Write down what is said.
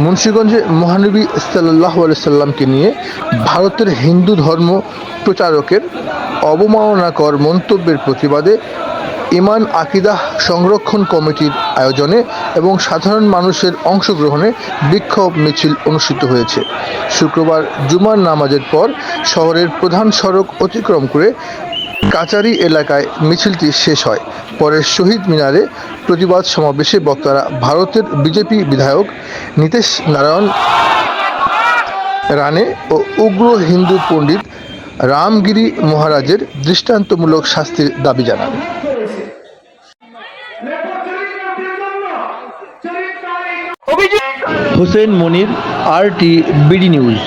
মুন্সিগঞ্জে মহানবী সাল্লাল্লাহু আলাইহি সাল্লামকে নিয়ে ভারতের হিন্দু ধর্ম প্রচারকের অবমাননাকর মন্তব্যের প্রতিবাদে ইমান আকিদাহ সংরক্ষণ কমিটির আয়োজনে এবং সাধারণ মানুষের অংশগ্রহণে বিক্ষোভ মিছিল অনুষ্ঠিত হয়েছে। শুক্রবার জুমার নামাজের পর শহরের প্রধান সড়ক অতিক্রম করে কাচারি এলাকায় মিছিলটি শেষ হয়। পরে শহীদ মিনারে প্রতিবাদ সমাবেশে বক্তারা ভারতের বিজেপি বিধায়ক নীতেশ নারায়ণ রানে ও উগ্র হিন্দু পণ্ডিত রামগিরি মহারাজের দৃষ্টান্তমূলক শাস্তির দাবি জানান। হুসেন মনির, RT BD নিউজ।